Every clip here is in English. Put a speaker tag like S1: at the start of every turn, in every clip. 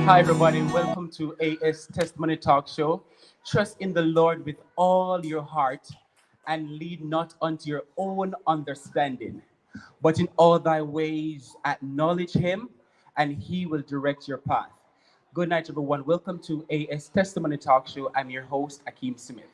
S1: Hi, everybody. Welcome to AS Testimony Talk Show. Trust in the Lord with all your heart and lead not unto your own understanding, but in all thy ways acknowledge Him, and He will direct your path. Good night, everyone. Welcome to AS Testimony Talk Show. I'm your host, Akeem Smith.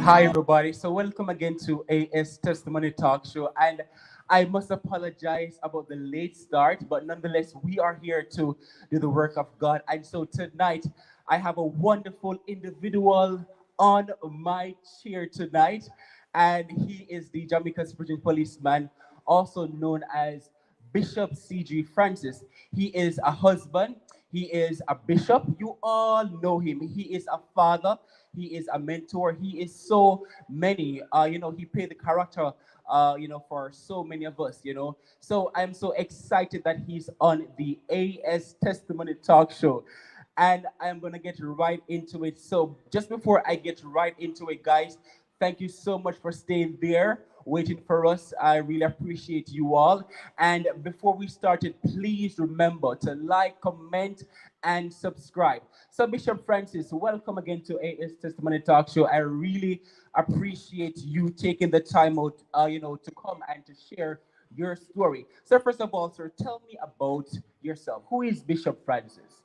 S1: Hi, everybody. So, welcome again to AS Testimony Talk Show. And I must apologize about the late start, but nonetheless, we are here to do the work of God. And so, tonight, I have a wonderful individual on my chair tonight, and he is the Jamaica Spiritual Policeman, also known as Bishop C.G. Francis. He is a husband. He is a bishop. You all know him. He is a father. He is a mentor. He is so many. He played the character. For so many of us. So I'm so excited that he's on the AS Testimony Talk Show, and I'm gonna get right into it. So just before I get right into it, guys, thank you so much for staying there, waiting for us. I really appreciate you all. And before we started, please remember to like, comment, and subscribe. So, Bishop Francis, welcome again to AS Testimony Talk Show. I really appreciate you taking the time out, to come and to share your story. So, first of all, sir, tell me about yourself. Who is Bishop Francis?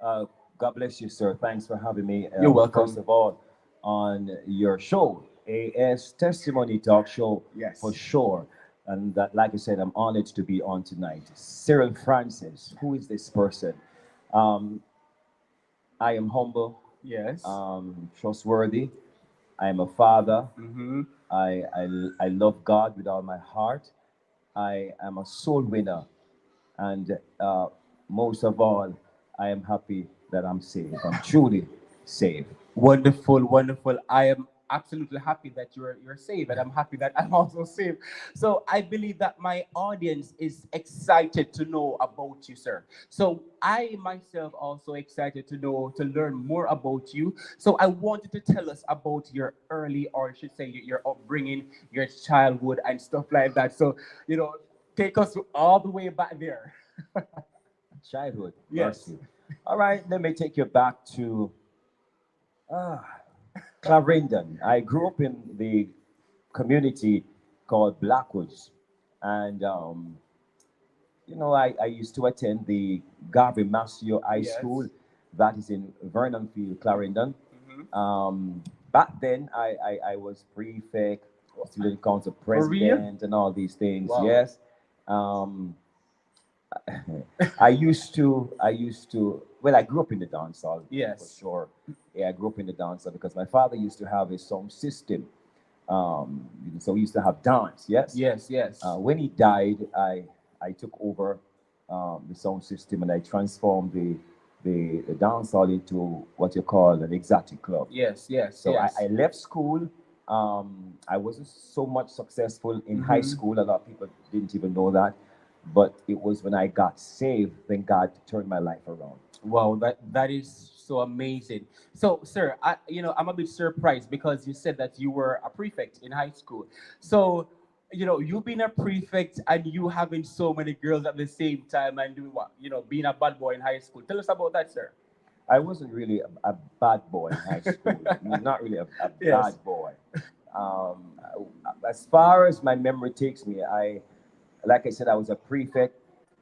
S2: Uh, God bless you, sir. Thanks for having me.
S1: You're
S2: First
S1: welcome.
S2: of all, on your show, AS Testimony Talk Show, for
S1: Yes.
S2: sure. And that, like I said, I'm honored to be on tonight. Cyril Francis, who is this person? Um, I am humble,
S1: Yes.
S2: trustworthy. I am a father.
S1: Mm-hmm.
S2: I love God with all my heart. I am a soul winner. And most of all, I am happy that I'm saved. I'm truly saved.
S1: Wonderful, wonderful. I am absolutely happy that you're saved, and I'm happy that I'm also saved. So I believe that my audience is excited to know about you, sir. So I myself also excited to learn more about you. So I wanted to tell us about your early, or I should say, your upbringing, your childhood, and stuff like that. So take us all the way back there.
S2: Childhood,
S1: Yes.
S2: mercy. All right, let me take you back to ah, Clarendon. I grew up in the community called Blackwoods. And, I used to attend the Garvey Masio High School
S1: Yes.
S2: that is in Vernonfield, Clarendon.
S1: Hmm.
S2: Back then, I was prefect, student council
S1: For real?
S2: president, and all these things.
S1: Wow.
S2: Yes. Um, well, I grew up in the dance hall for
S1: Yes.
S2: sure. Yeah, I grew up in the dance hall because my father used to have a sound system. So we used to have dance, yes.
S1: Yes. Yes.
S2: When he died, I took over the sound system and I transformed the dance hall into what you call an exotic club.
S1: Yes, yes,
S2: So
S1: yes.
S2: I left school. I wasn't so much successful in high school. A lot of people didn't even know that. But it was when I got saved, then God turned my life around.
S1: Wow, that is so amazing. So, sir, I'm a bit surprised because you said that you were a prefect in high school. So, you being a prefect and you having so many girls at the same time and doing what? Being a bad boy in high school. Tell us about that, sir.
S2: I wasn't really a bad boy in high school. Not really a
S1: Yes.
S2: bad boy. Um, as far as my memory takes me, like I said, I was a prefect.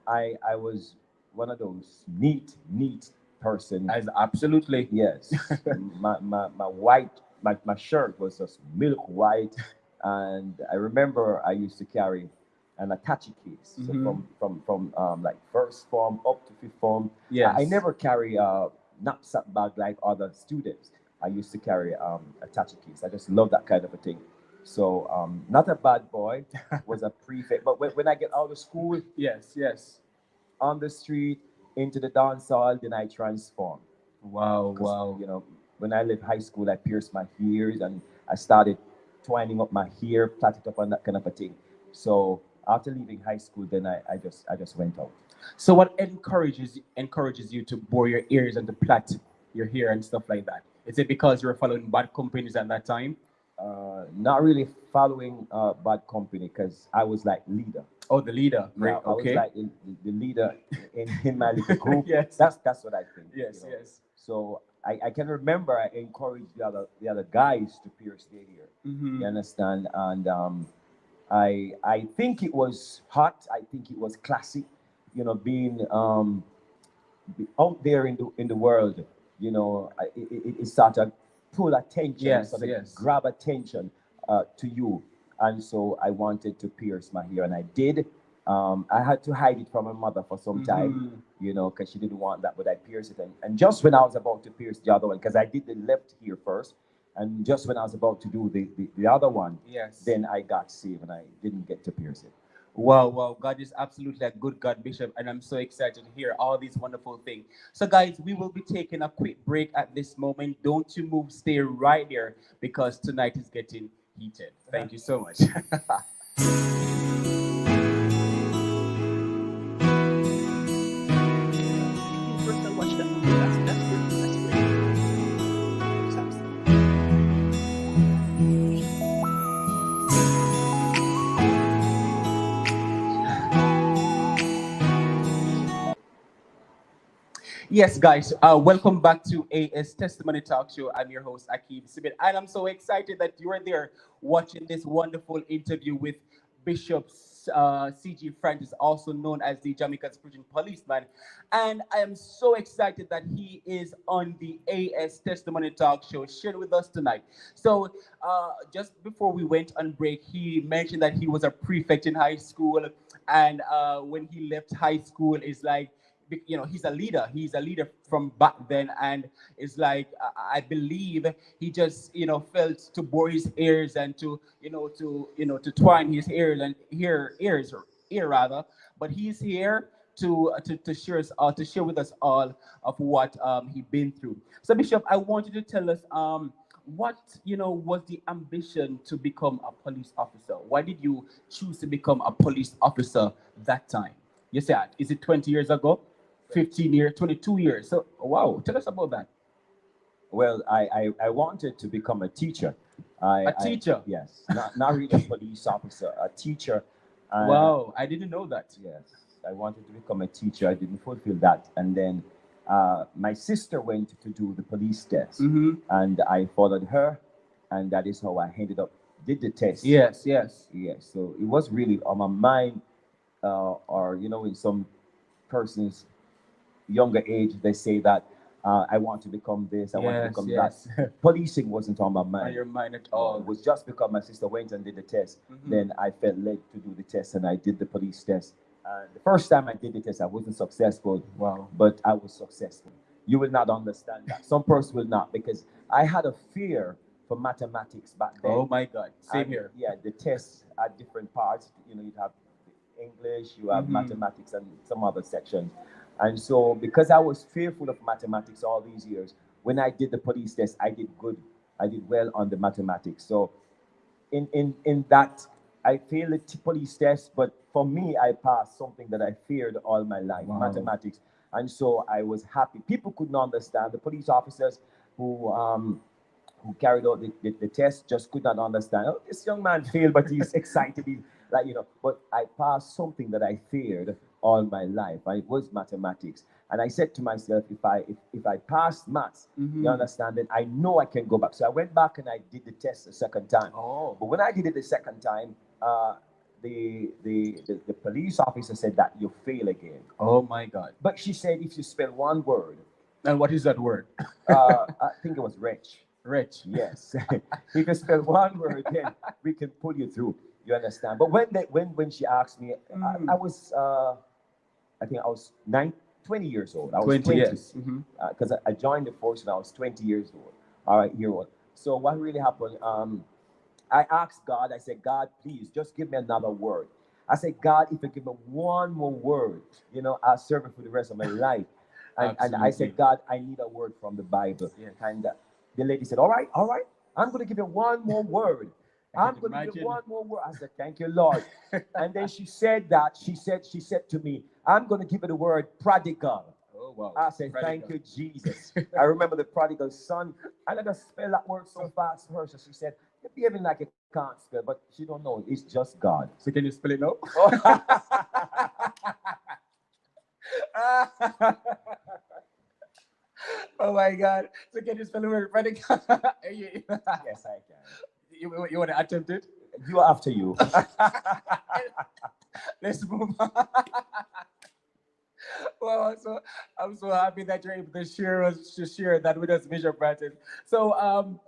S2: I was one of those neat person.
S1: As absolutely.
S2: Yes, my white my shirt was just milk white, and I remember I used to carry an attache case. So
S1: Hmm.
S2: from like first form up to fifth form, I
S1: Yes.
S2: never carry a knapsack bag like other students. I used to carry attache case. I just love that kind of a thing. So not a bad boy, was a prefect. But when I get out of school,
S1: Yes, yes.
S2: on the street, into the dance hall, then I transform.
S1: Wow,
S2: Because
S1: wow.
S2: when I left high school, I pierced my ears and I started twining up my hair, plait it up, and that kind of a thing. So after leaving high school, then I just went out.
S1: So what encourages you to bore your ears and to plait your hair and stuff like that? Is it because you were following bad companies at that time?
S2: Not really following bad company because I was like leader.
S1: Oh, the leader.
S2: Yeah,
S1: Great.
S2: I was
S1: Okay.
S2: like the leader in my little group.
S1: Yes.
S2: That's what I think.
S1: Yes. Yes.
S2: So I can remember I encouraged the other guys to pierce their hair.
S1: Mm-hmm.
S2: You understand? And I think it was hot. I think it was classy. Being out there in the world. It sort of pull attention,
S1: Yes.
S2: sort of
S1: Yes.
S2: grab attention to you. And so I wanted to pierce my hair, and I did. I had to hide it from my mother for some time,
S1: Mm-hmm.
S2: because she didn't want that, but I pierced it. And just when I was about to pierce the other one, because I did the left here first, and just when I was about to do the other one,
S1: Yes.
S2: then I got saved and I didn't get to pierce it.
S1: Wow, wow. God is absolutely a good God, Bishop, and I'm so excited to hear all these wonderful things. So, guys, we will be taking a quick break at this moment. Don't you move, stay right there because tonight is getting heated. Thank you so much. Yes, guys, welcome back to AS Testimony Talk Show. I'm your host, Akib Sibit, and I'm so excited that you are there watching this wonderful interview with Bishop C.G. Francis, also known as the Jamaican Spiritual Policeman. And I am so excited that he is on the AS Testimony Talk Show, sharing with us tonight. So, just before we went on break, he mentioned that he was a prefect in high school, and when he left high school, is like he's a leader from back then, and it's like I believe he just felt to bore his ears and to twine his ears and ear rather, but he's here to share to share with us all of what he been through. So, Bishop, I want you to tell us what was the ambition to become a police officer. Why did you choose to become a police officer that time? You said, is it 20 years ago? 15 years, 22 years. So, wow, tell us about that.
S2: Well, I wanted to become a teacher.
S1: A teacher.
S2: Yes, not really a police officer, a teacher.
S1: Wow, I didn't know that.
S2: Yes, I wanted to become a teacher. I didn't fulfill that, and then my sister went to do the police test,
S1: Mm-hmm.
S2: and I followed her, and that is how I ended up did the test.
S1: Yes, yes.
S2: Yes. So it was really on my mind, or in some persons younger age, they say that I want to become this, I want to
S1: Yes,
S2: become
S1: yes.
S2: that. Policing wasn't on my
S1: On
S2: mind.
S1: your mind at
S2: No,
S1: all.
S2: it was just because my sister went and did the test.
S1: Mhm.
S2: Then I felt led to do the test, and I did the police test. The first time I did the test, I wasn't successful,
S1: Wow.
S2: but I was successful. You will not understand that. Some person will not, because I had a fear for mathematics back then.
S1: Oh my God. Same
S2: And
S1: here.
S2: yeah, the tests at different parts. You have English, you have
S1: Mhm.
S2: mathematics, and some other sections. And so, because I was fearful of mathematics all these years, when I did the police test, I did good. I did well on the mathematics. So, in that, I failed the police test, but for me, I passed something that I feared all my life,
S1: Wow.
S2: mathematics. And so I was happy. People couldn't understand. The police officers who carried out the test just could not understand. Oh, this young man failed, but he's excited. He's but I passed something that I feared all my life, and it was mathematics. And I said to myself, if I passed maths,
S1: Mhm.
S2: you understand, then I know I can go back. So I went back and I did the test a second time.
S1: Oh.
S2: But when I did it the second time, the police officer said that you fail again.
S1: Oh my God.
S2: But she said if you spell one word,
S1: And what is that word?
S2: I think it was wretch.
S1: Rich.
S2: Yes. If you spell one word, then we can pull you through. You understand? But when she asked me, I was I think I was 20 years old. I was
S1: 20
S2: 20
S1: years. Mhm.
S2: because I joined the force when I was 20 years old. All right, year old. So what really happened? I asked God. I said, God, please just give me another word. I said, God, if you give me one more word, I'll serve you for the rest of my life. And I said,
S1: Absolutely.
S2: God, I need a word from the Bible.
S1: Yes.
S2: And the lady said, all right, I'm going to give you one more word.
S1: I
S2: I'm
S1: can
S2: going to give
S1: imagine.
S2: one more word. I said, thank you, Lord. And then she said that, she said to me, I'm going to give her the word prodigal.
S1: Oh wow.
S2: I said, thank
S1: Prodigal.
S2: you, Jesus. I remember the prodigal son. And I just spell that word so fast for her. So she said, you're behaving like you can't spell, but she don't know. It's just God.
S1: So can you spell it now? Oh my God. So can you spell the word prodigal?
S2: Yes, I can.
S1: You want to attempt it?
S2: You after you.
S1: Let's move on. Well, so I'm so happy that you're able to share that with us, Bishop Bratton. So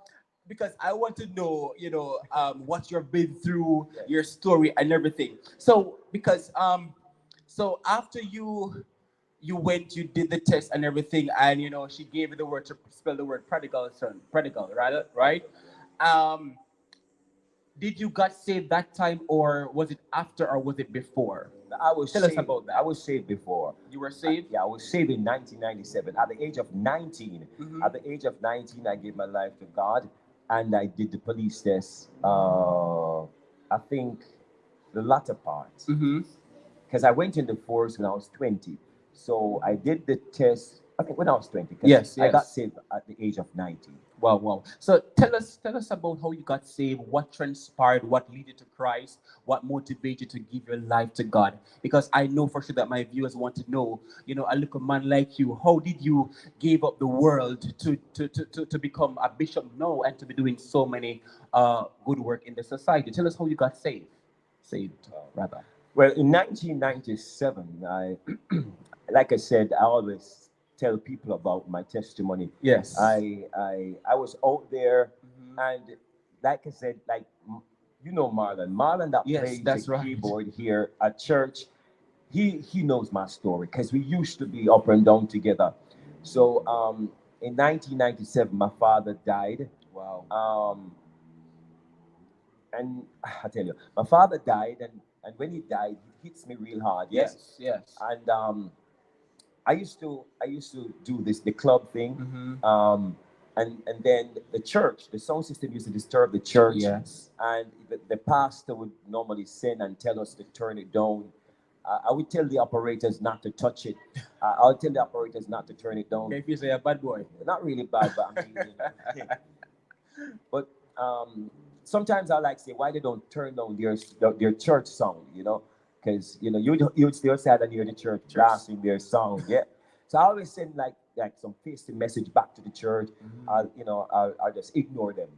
S1: because I want to know, what you've been through,
S2: Yes.
S1: your story and everything. So because so after you went, you did the test and everything, and she gave you the word to spell the word prodigal son, prodigal, right? Um, did you got saved that time, or was it after, or was it before?
S2: I was
S1: Tell us
S2: saved.
S1: about that.
S2: I was saved before.
S1: You were saved?
S2: Yeah, I was saved in 1997. At the age of 19,
S1: Mhm.
S2: at the age of 19, I gave my life to God, and I did the police test. I think the latter part,
S1: Mm-hmm.
S2: because I went in the force when I was 20. So I did the test. I think when I was 20, because
S1: Yes,
S2: I got
S1: yes.
S2: saved at the age of 19.
S1: Wow, wow. So tell us about how you got saved, what transpired, what led you to Christ, what motivated you to give your life to God. Because I know for sure that my viewers want to know, a little man like you, how did you give up the world to become a bishop now and to be doing so many good work in the society? Tell us how you got saved. Saved, rather.
S2: Well, in 1997, like I said, I always tell people about my testimony.
S1: Yes.
S2: I was out there,
S1: Mhm.
S2: and like I said, like Marlon that
S1: Yes,
S2: plays
S1: that's
S2: the
S1: right.
S2: keyboard here at church. He knows my story because we used to be up and down together. So in 1997, my father died.
S1: Wow.
S2: And I tell you, my father died, and when he died, it hits me real hard. Yes,
S1: Yes, yes.
S2: and I used to do this the club thing,
S1: Mm-hmm.
S2: and then the church, the sound system used to disturb the church,
S1: Yes.
S2: and the pastor would normally send and tell us to turn it down. I would tell the operators not to touch it. I'll tell the operators not to turn it down.
S1: Okay, if you say a bad boy.
S2: Not really bad, but I mean, but sometimes I like say why they don't turn down their church sound, because you'd still sad and hear the church blasting their sound, yeah. So I always send like some pasty message back to the church. I'll just ignore them,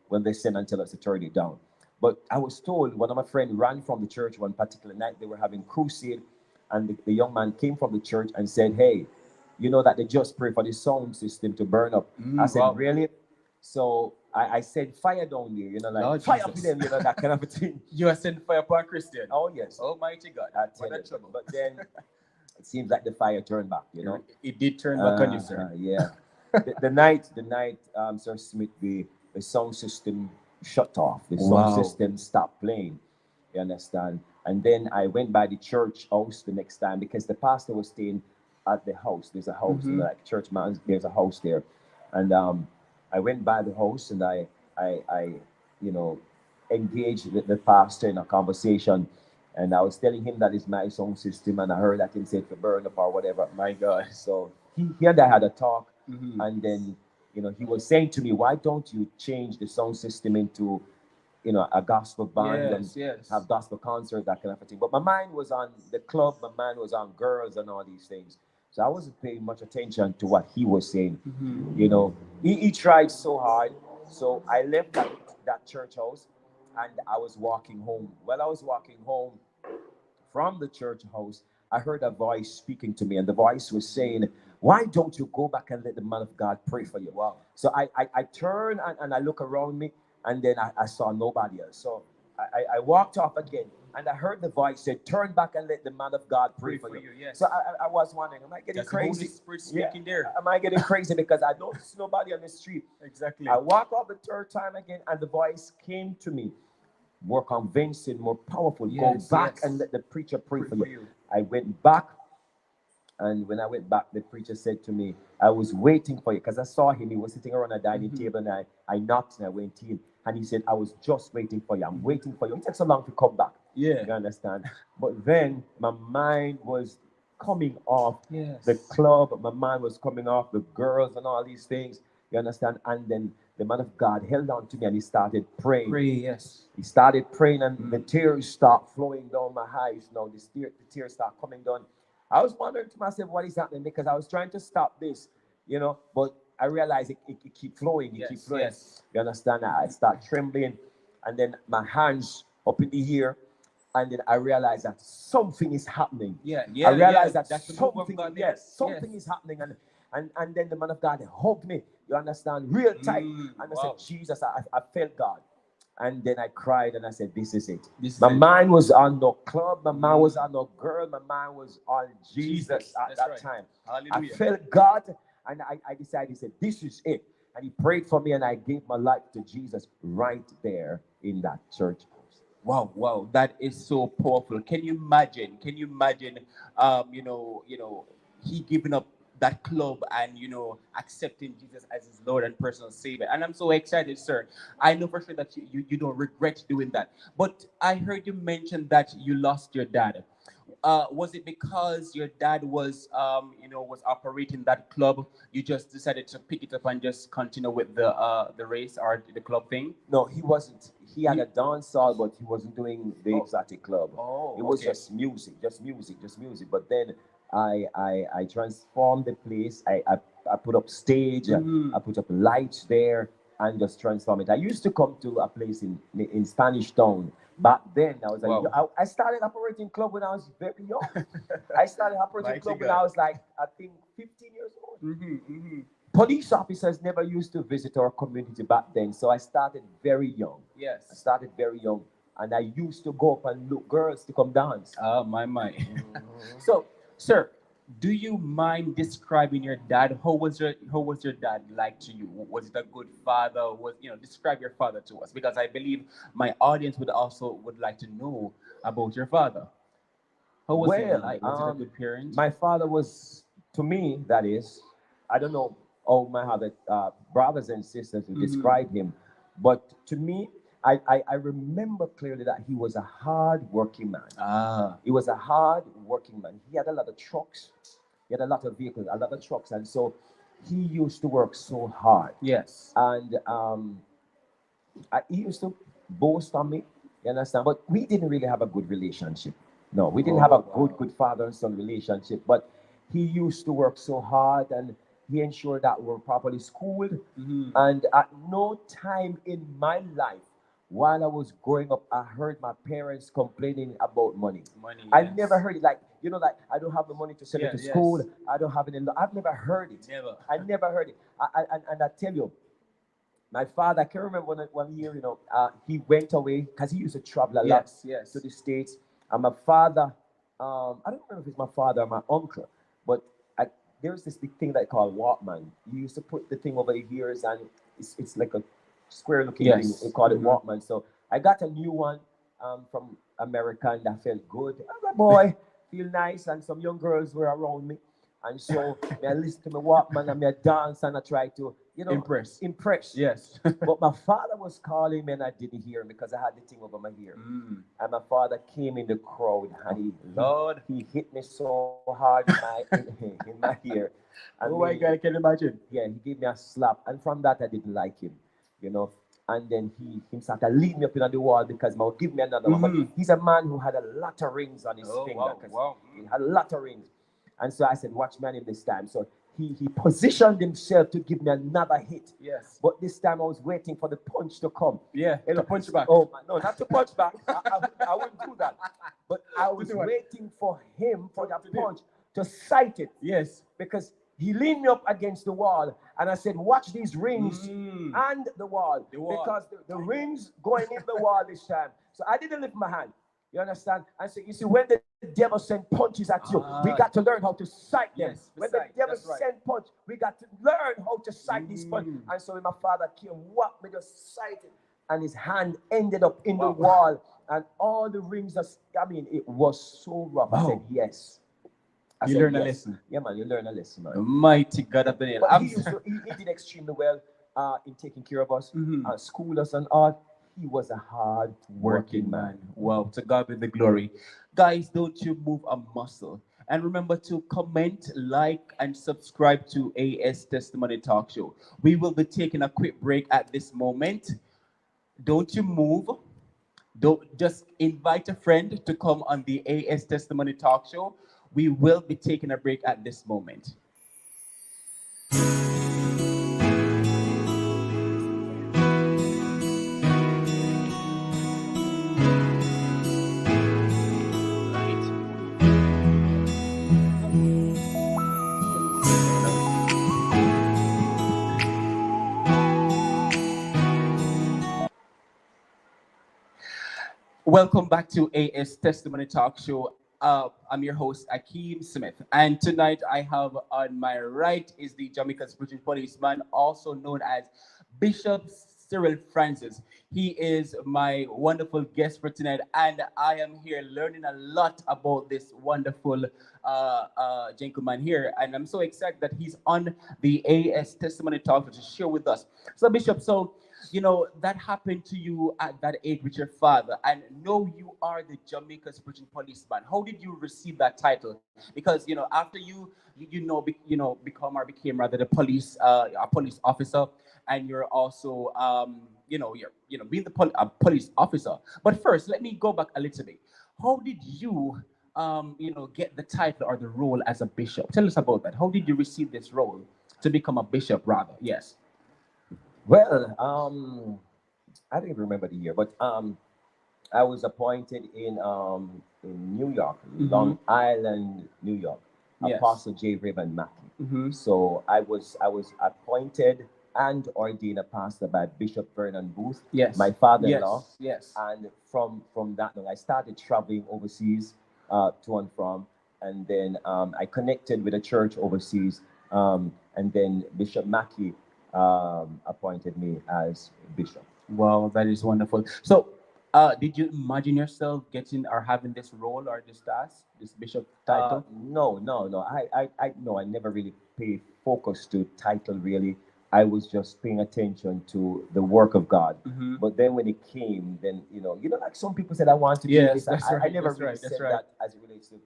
S2: when they send and tell us to turn it down. But I was told one of my friends ran from the church one particular night. They were having crusade, and the young man came from the church and said, "Hey, you know that they just pray for the sound system to burn up." I said,
S1: Wow.
S2: "Really?" So I said, "Fire down there, like
S1: Lord
S2: fire for
S1: Jesus.
S2: them, that kind of a thing."
S1: You are sent fire upon Christian.
S2: Oh yes,
S1: Almighty God.
S2: I tell
S1: What a
S2: you.
S1: trouble.
S2: But then it seems like the fire turned back,
S1: It did turn back on you, sir.
S2: Yeah. The night, Sir Smith, the sound system shut off. The sound
S1: Wow.
S2: system stopped playing. You understand? And then I went by the church house the next time because the pastor was staying at the house. There's a house,
S1: Mhm.
S2: like church man. There's a house there, and I went by the house and I you know, engaged with the pastor in a conversation. And I was telling him that it's my sound system, and I heard that him said to burn up or whatever.
S1: My God.
S2: So he and I had a talk,
S1: Mhm.
S2: and then he was saying to me, "Why don't you change the sound system into a gospel band and
S1: Yes, yes.
S2: have gospel concert, that kind of a thing?" But my mind was on the club, my mind was on girls and all these things. So I wasn't paying much attention to what he was saying.
S1: Mhm.
S2: He tried so hard. So I left that church house and I was walking home. While I was walking home from the church house, I heard a voice speaking to me, and the voice was saying, "Why don't you go back and let the man of God pray for you?"
S1: Wow.
S2: So I turn and I look around me, and then I saw nobody else. So I walked off again, and I heard the voice say, "Turn back and let the man of God pray for you."
S1: Yes.
S2: So I was wondering, am I getting
S1: That's the Holy
S2: crazy?
S1: Spirit
S2: Yeah.
S1: speaking there.
S2: Am I getting crazy because I don't see nobody on the street?
S1: Exactly.
S2: I walk off the third time again, and the voice came to me, more convincing, more powerful. Go
S1: Yes,
S2: back
S1: yes.
S2: and let the preacher pray
S1: Pray
S2: for
S1: for
S2: you.
S1: you.
S2: I went back, And when I went back, the preacher said to me, I was waiting for you because I saw him. He was sitting around a dining table and I knocked and I went in. And he said, I was just waiting for you. I'm waiting for you. It takes so long to come back.
S1: Yeah.
S2: You understand? But then my mind was coming off
S1: Yes.
S2: the club. My mind was coming off the girls and all these things. You understand? And then the man of God held on to me and he started praying.
S1: Pray, yes.
S2: He started praying and the tears start flowing down my eyes. Now the tears start coming down. I was wondering to myself what is happening because I was trying to stop this, but I realized it keep flowing. It keep flowing.
S1: Yes.
S2: You understand? I start trembling and then my hands up in the air. And then I realized that something is happening. I realized that
S1: that's
S2: something, something is happening. And then the man of God hugged me, you understand, real tight. And I said, Jesus, I felt God. And then I cried and I said, this is it. My mind was on no club, my mind was on no girl, my mind was on Jesus at that time.
S1: Hallelujah.
S2: I felt God and I decided, he said, this is it. And he prayed for me and I gave my life to Jesus right there in that church.
S1: Wow, that is so powerful. Can you imagine? He giving up that club and accepting Jesus as his Lord and personal Savior. And I'm so excited, sir. I know for sure that you don't regret doing that. But I heard you mention that you lost your dad. Was it because your dad was operating that club? You just decided to pick it up and just continue with the race or the club thing?
S2: No, he wasn't. He had a dance hall, but he wasn't doing the exotic club. It was just music. But then I transformed the place. I put up stage. I put up lights there and just transform it. I used to come to a place in Spanish Town. Back then, I was like, I started operating club when I was very young. I started operating club when I was like, I think 15 years old. Police officers never used to visit our community back then, so I started very young.
S1: Yes.
S2: I started very young, and I used to go up and look girls to come dance.
S1: Oh, my. So, sir, do you mind describing your dad? How was your dad like to you? Was it a good father? Describe your father to us, because I believe my audience would like to know about your father. How was he like? Was it a good parent?
S2: My father was, to me, that is, I don't know how my other brothers and sisters would describe him, but to me, I remember clearly that he was a hard-working man. He was a hard-working man. He had a lot of trucks. He had a lot of vehicles, a lot of trucks, and so he used to work so hard.
S1: Yes.
S2: And he used to boast on me, you understand? But we didn't really have a good relationship. No, we didn't have a good father and son relationship. But he used to work so hard and he ensured that we were properly schooled. And at no time in my life, while I was growing up, I heard my parents complaining about money. I never heard it. Like I don't have the money to send it to school. I don't have it. I've never heard it.
S1: Never.
S2: I never heard it. And I tell you, my father, I can remember one year, he went away because he used to travel a lot to the States. And my father, I don't remember if it's my father or my uncle, but there's this big thing that they call Walkman. You used to put the thing over your ears and it's like a square looking thing. They call it Walkman. So I got a new one from America and that felt good. I was like, boy, feel nice. And some young girls were around me. And so I listened to my Walkman and I dance and I try to, impress.
S1: Yes.
S2: But my father was calling me and I didn't hear him because I had the thing over my ear. And my father came in the crowd and he hit me so hard in my ear. And
S1: oh my God, I can imagine.
S2: Yeah, he gave me a slap. And from that, I didn't like him, And then he started leading me up in the wall because he would give me another one. But he's a man who had a lot of rings on his finger. He had a lot of rings. And so I said, watch me on him this time. So he positioned himself to give me another hit.
S1: Yes.
S2: But this time I was waiting for the punch to come.
S1: Yeah, to punch back.
S2: Oh, no, not to punch back. I wouldn't do that. But I was waiting for him, for that punch, to sight it.
S1: Yes.
S2: Because he leaned me up against the wall. And I said, watch these rings and the wall. Because the rings going in the wall this time. So I didn't lift my hand. You understand? And so you see, when the devil send punches at you, we got to learn how to sight them.
S1: Yes,
S2: when the devil send punch, we got to learn how to sight this punch. And so when my father came, whack me, just sight it. And his hand ended up in the wall. And all the rings, it was so rough. I said, yes. I
S1: You
S2: said,
S1: learn a
S2: yes.
S1: lesson.
S2: Yeah, man, you learn a lesson, man.
S1: Mighty God of Daniel.
S2: But
S1: I'm
S2: he used
S1: sorry.
S2: to, he did extremely well in taking care of us,
S1: Mhm.
S2: school us and all. He was a hard working
S1: Working
S2: man.
S1: man. Well, to God be the glory. Guys, don't you move a muscle. And remember to comment, like, and subscribe to AS Testimony Talk Show. We will be taking a quick break at this moment. Don't you move. Don't just invite a friend to come on the AS Testimony Talk Show. We will be taking a break at this moment. Welcome back to AS Testimony Talk Show. I'm your host, Akeem Smith. And tonight I have on my right is the Jamaica's British policeman, also known as Bishop Cyril Francis. He is my wonderful guest for tonight, and I am here learning a lot about this wonderful gentleman here. And I'm so excited that he's on the AS Testimony Talk to share with us. So, Bishop, that happened to you at that age with your father, and know you are the Jamaica's Virgin Policeman. How did you receive that title? Because after become or became rather the police, a police officer, and you're also you're being the a police officer. But first, let me go back a little bit. How did you get the title or the role as a bishop? Tell us about that. How did you receive this role to become a bishop, rather? Yes.
S2: Well, I don't even remember the year, but I was appointed in New York, Long Island, New York,
S1: Yes.
S2: Apostle J. Raven Mackey.
S1: Mm-hmm.
S2: So I was appointed and ordained a pastor by Bishop Vernon Booth,
S1: Yes.
S2: my father-in-law.
S1: Yes. Yes.
S2: And from that I started traveling overseas to and from, and then I connected with a church overseas, and then Bishop Mackey appointed me as bishop.
S1: Wow, that is wonderful. So, did you imagine yourself getting or having this role or this task, this bishop title?
S2: No, no, no. I no. I never really paid focus to title. Really, I was just paying attention to the work of God.
S1: Mm-hmm.
S2: But then when it came, then like some people said, I want to do
S1: Yes,
S2: this.
S1: that's
S2: I
S1: right.
S2: never
S1: That's
S2: really
S1: right. That's
S2: said
S1: right.
S2: that as it relates to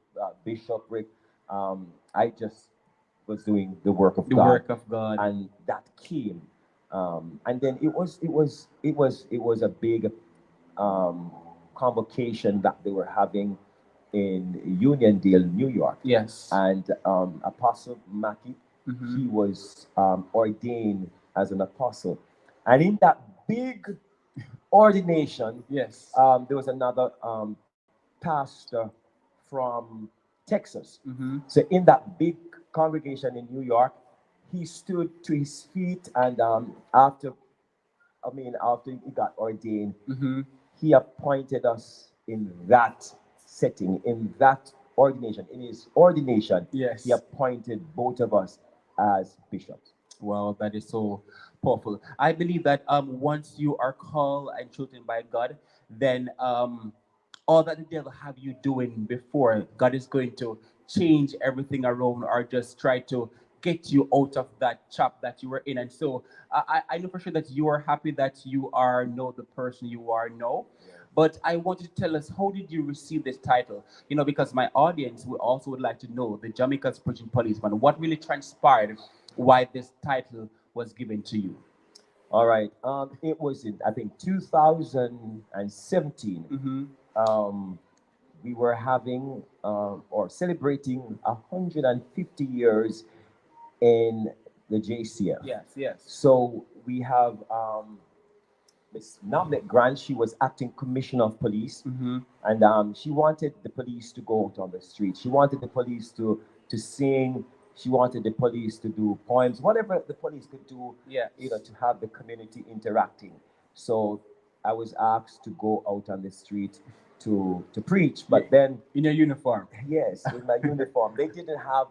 S2: bishopric. I just was doing the work of
S1: The
S2: God,
S1: work of God.
S2: and that came, and then it was a big um, convocation that they were having in Uniondale, New York.
S1: Yes.
S2: And Apostle Mackey,
S1: Mm-hmm.
S2: he was ordained as an apostle. And in that big ordination,
S1: Yes.
S2: there was another pastor from Texas.
S1: Mm-hmm.
S2: So in that big congregation in New York, he stood to his feet, and after he got ordained,
S1: Mm-hmm.
S2: he appointed us in that setting, in that ordination. In his ordination,
S1: Yes.
S2: he appointed both of us as bishops.
S1: Wow, that is so powerful. I believe that once you are called and chosen by God, then all that the devil have you doing before, God is going to change everything around or just try to get you out of that trap that you were in. And so I know for sure that you are happy that you are now the person you are now. But I want you to tell us, how did you receive this title? Because my audience would also would like to know the Jamaica's Preaching Policeman. What really transpired why this title was given to you?
S2: All right. It was in, I think, 2017.
S1: Mm-hmm.
S2: Um, we were having or celebrating 150 years in the JCF.
S1: Yes, yes.
S2: So we have Miss Namlet Grant. She was acting commissioner of police,
S1: Mm-hmm.
S2: and she wanted the police to go out on the street. She wanted the police to sing. She wanted the police to do poems, whatever the police could do.
S1: Yes.
S2: To have the community interacting. So I was asked to go out on the street to preach, but then
S1: in your uniform.
S2: yes, in my uniform. They didn't have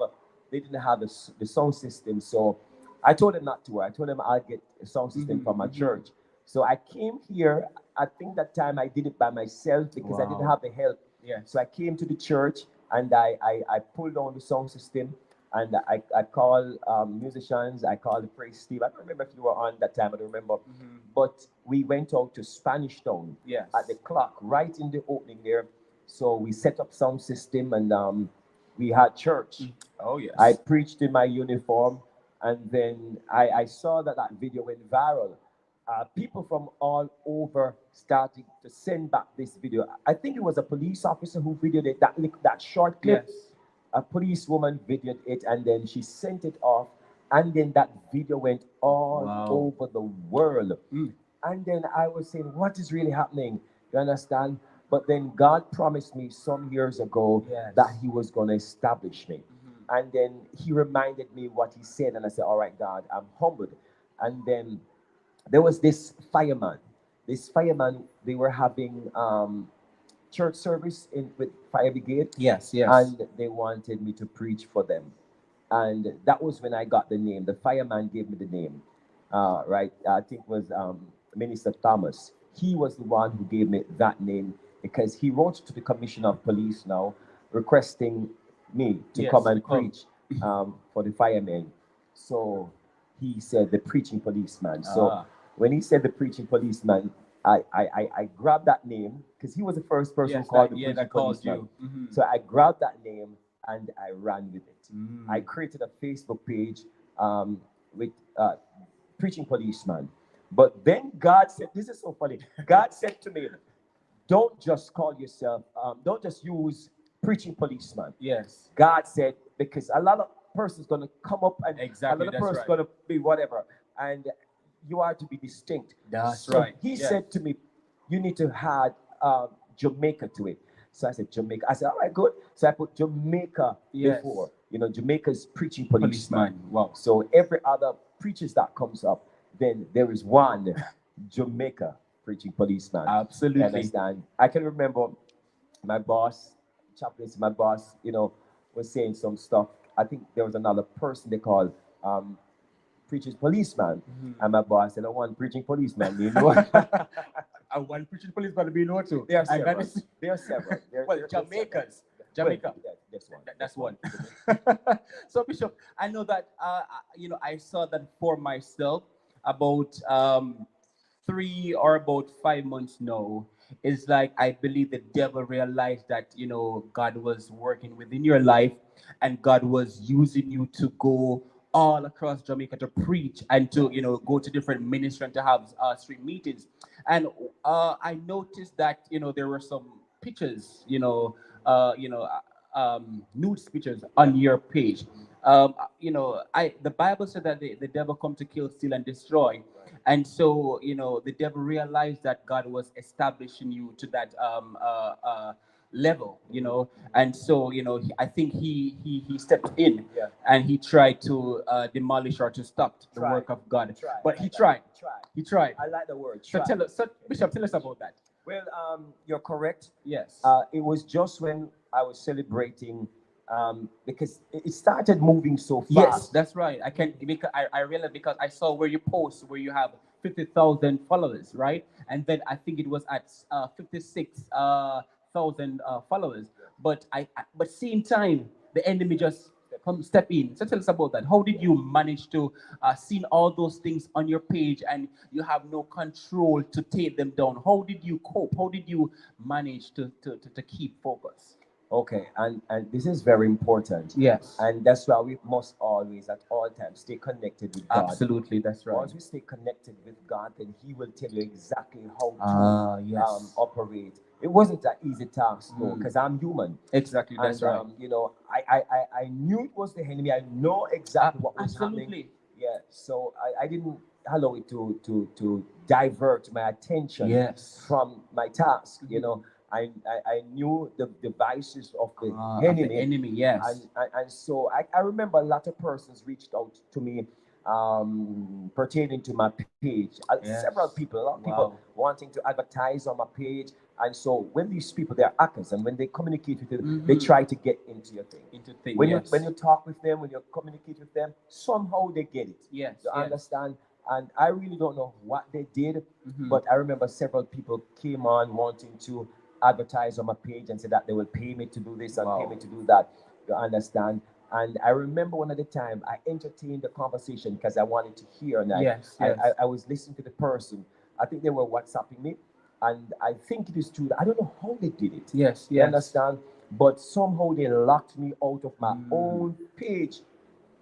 S2: the sound system, so I told them not to worry. I told them I'll get a sound system from my church. So I came here. I think that time I did it by myself because I didn't
S1: Wow.
S2: have the help.
S1: Yes.
S2: So I came to the church, and I pulled on the sound system, and I call musicians. I called the praise team. I don't remember if you were on that time. I don't remember. But we went out to Spanish Town.
S1: Yes.
S2: At the clock, right in the opening there. So we set up sound system, and we had church.
S1: Oh yes.
S2: I preached in my uniform, and then I saw that that video went viral. People from all over started to send back this video. I think it was a police officer who videoed it, that short clip.
S1: Yes.
S2: A policewoman videoed it, and then she sent it off, and then that video went all
S1: Wow.
S2: over the world.
S1: Mm.
S2: And then I was saying, what is really happening? You understand? But then God promised me some years ago
S1: Yes.
S2: that He was going to establish me. And then He reminded me what He said, and I said, all right, God, I'm humbled. And then there was this fireman. This fireman, they were having church service in with fire brigade.
S1: Yes, yes.
S2: And they wanted me to preach for them. And that was when I got the name. The fireman gave me the name. Right, I think it was Minister Thomas. He was the one who gave me that name because he wrote to the Commissioner of Police now requesting me to
S1: Yes,
S2: come and
S1: to come.
S2: preach for the firemen. So he said the preaching policeman. So
S1: Ah.
S2: when he said the preaching policeman, I grabbed that name because he was the first person
S1: Yes,
S2: who called
S1: that,
S2: the
S1: yeah,
S2: preaching
S1: that called
S2: policeman.
S1: you.
S2: So I grabbed that name and I ran with it.
S1: Mm.
S2: I created a Facebook page with preaching policeman. But then God said, this is so funny. God said to me, don't just call yourself, don't just use preaching policeman.
S1: Yes.
S2: God said, because a lot of persons going to come up and
S1: Exactly,
S2: a lot of
S1: that's
S2: persons
S1: right.
S2: going to be whatever. And you are to be distinct.
S1: That's
S2: So
S1: right.
S2: he
S1: Yeah.
S2: said to me, you need to add Jamaica to it. So I said, Jamaica. I said, all right, good. So I put Jamaica
S1: Yes.
S2: before. You know, Jamaica's preaching policeman.
S1: Policeman. Wow.
S2: So every other preachers that comes up, then there is one Jamaica preaching policeman.
S1: Absolutely.
S2: You understand? I can remember my boss, chaplain, my boss, you know, was saying some stuff. I think there was another person they called preaching policeman. And my boss said, I want preaching policeman. You know?
S1: I want preaching policeman to be known too.
S2: There are
S1: And that
S2: several.
S1: is,
S2: There are several.
S1: well,
S2: There are
S1: Jamaicans.
S2: several.
S1: Jamaica.
S2: Well, that's one.
S1: That's one. So Bishop, I know that you know, I saw that for myself about 3 or about 5 months now. It's like I believe the devil realized that, you know, God was working within your life and God was using you to go all across Jamaica to preach and to, you know, go to different ministries and to have street meetings. And I noticed that, you know, there were some pictures, you know, nude pictures on your page. You know, the Bible said that the devil come to kill, steal, and destroy. And so, you know, the devil realized that God was establishing you to that level, you know. And so, you know, I think he stepped in
S2: Yeah.
S1: and he tried to demolish or to stop the
S2: Tried.
S1: work of God.
S2: Tried.
S1: But
S2: I
S1: he
S2: like
S1: tried.
S2: that. Tried.
S1: He tried.
S2: I like the word.
S1: So
S2: Tried.
S1: tell us, so Bishop, tell us about that.
S2: Well, you're correct.
S1: Yes.
S2: It was just when I was celebrating, because it started moving so fast.
S1: Yes, that's right. I can because I realized because I saw where you post where you have 50,000 followers, right? And then I think it was at 56,000 followers. But but same time the enemy just come step in. So tell us about that. How did you manage to see all those things on your page and you have no control to take them down? How did you cope? How did you manage to keep focus?
S2: Okay, and this is very important.
S1: Yes.
S2: And that's why we must always, at all times, stay connected with God.
S1: Absolutely, that's right.
S2: Once we stay connected with God, then He will tell you exactly how to
S1: Yes.
S2: operate. It wasn't an easy task, though,
S1: Mm.
S2: because I'm human.
S1: Exactly, that's
S2: And
S1: right.
S2: you know, I knew it was the enemy. I know exactly what was happening.
S1: Absolutely.
S2: Yeah. So I didn't allow it to divert my attention
S1: Yes.
S2: from my task. You know, I knew the devices of the
S1: Of the
S2: enemy.
S1: enemy, yes.
S2: And so I remember a lot of persons reached out to me pertaining to my page.
S1: Yes.
S2: Several people, a lot of people
S1: Wow.
S2: wanting to advertise on my page. And so when these people, they're hackers, and when they communicate with you, they
S1: Mhm.
S2: try to get into your thing.
S1: Into things,
S2: When
S1: yes.
S2: you talk with them, when you communicate with them, somehow they get it.
S1: Yes,
S2: You
S1: yes.
S2: understand? And I really don't know what they did,
S1: Mhm.
S2: but I remember several people came on wanting to advertise on my page and say that they will pay me to do this and pay
S1: Wow.
S2: me to do that. You understand? And I remember one of the time I entertained the conversation because I wanted to hear, and
S1: Yes, yes.
S2: I was listening to the person. I think they were WhatsApping me, and I think it is true. I don't know how they did it.
S1: Yes,
S2: You
S1: yes.
S2: understand? But somehow they locked me out of my
S1: Mm.
S2: own page.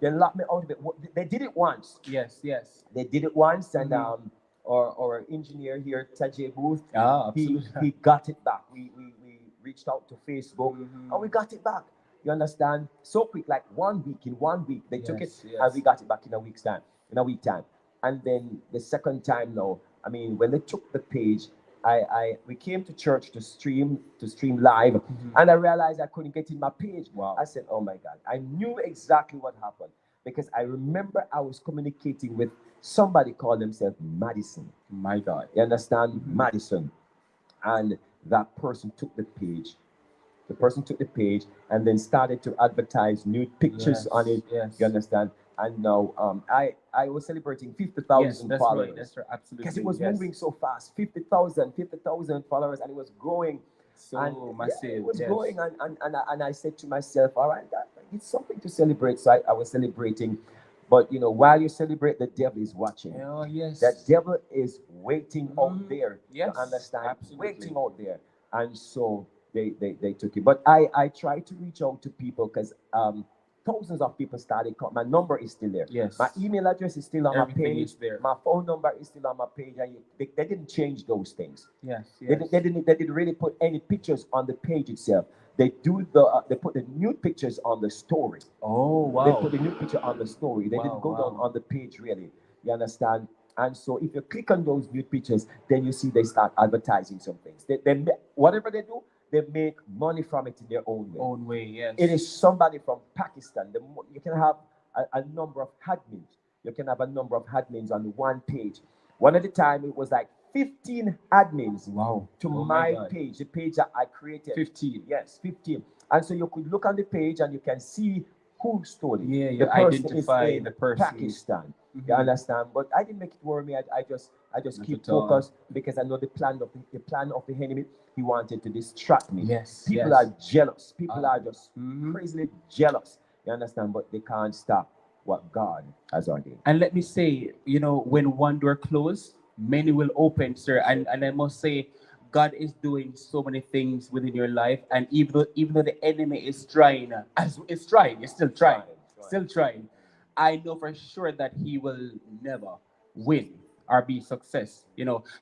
S2: They locked me out of it. They did it once.
S1: Yes, yes.
S2: They did it once, and
S1: Mhm.
S2: our engineer here, Tajay Booth,
S1: Ah,
S2: he
S1: absolutely.
S2: he got it back. We reached out to Facebook, and we
S1: Mhm.
S2: got it back. You understand? So quick, like 1 week. In 1 week, they took it,
S1: Yes,
S2: and we
S1: yes.
S2: got it back in a week's time, in a week time. And then the second time now, I mean, when they took the page, I we came to church to stream live,
S1: Mhm.
S2: and I realized I couldn't get in my page.
S1: Wow.
S2: I said, "Oh my God!" I knew exactly what happened because I remember I was communicating with somebody called himself Madison.
S1: My God.
S2: You understand?
S1: Mhm.
S2: Madison. And that person took the page. The person took the page and then started to advertise nude pictures on
S1: Yes,
S2: it. You
S1: yes.
S2: understand? And now I was celebrating
S1: Yes,
S2: 50,000
S1: that's right.
S2: followers
S1: That's right.
S2: because it
S1: Absolutely.
S2: was
S1: Yes.
S2: moving so fast. 50,000 followers, and it was growing. And
S1: So
S2: yeah, it
S1: massive.
S2: was
S1: Yes.
S2: growing. And I said to myself, all right, it's something to celebrate. So I was celebrating. But while you celebrate, the devil is watching.
S1: Oh,
S2: The
S1: yes.
S2: devil is waiting out
S1: Mm.
S2: there. You
S1: Yes,
S2: understand?
S1: absolutely.
S2: Waiting out there. And so they took it. But I try to reach out to people because thousands of people started. My number is still there. My
S1: Yes.
S2: email address is still on my
S1: Everything
S2: page.
S1: is there.
S2: My phone number is still on my page. And they didn't change those things.
S1: Yes,
S2: They,
S1: yes.
S2: did- they didn't they didn't really put any pictures on the page itself. They put the nude pictures on the story.
S1: Oh,
S2: They
S1: wow.
S2: put the nude picture on the story. They
S1: Wow,
S2: didn't go down
S1: wow.
S2: on the page really. You understand? And so if you click on those nude pictures, then you see they start advertising some things. Whatever they do, they make money from it in their own way.
S1: Own way,
S2: It
S1: yes.
S2: is somebody from Pakistan. You can have a number of admins. You can have a number of admins on one page. One at a time, it was like 15 admins
S1: Wow.
S2: to
S1: Oh my
S2: my
S1: God.
S2: page, the page that I created.
S1: 15.
S2: Yes, 15. And so you could look on the page and you can see who stole it.
S1: Yeah,
S2: The
S1: you
S2: person is
S1: identify
S2: in
S1: the person.
S2: Pakistan. You
S1: Mhm.
S2: understand? But I didn't make it worry me. I just
S1: Not
S2: keep
S1: at all.
S2: focused because I know the plan of the enemy. He wanted to distract me.
S1: Yes,
S2: People are
S1: yes.
S2: jealous. People are just
S1: Mhm.
S2: crazily jealous. You understand? But they can't stop what God has ordained.
S1: And let me say, when one door closed, many will open, sir. And I must say, God is doing so many things within your life. And even though the enemy is trying, as it's trying, it's
S2: Trying,
S1: still trying. I know for sure that he will never win or be success.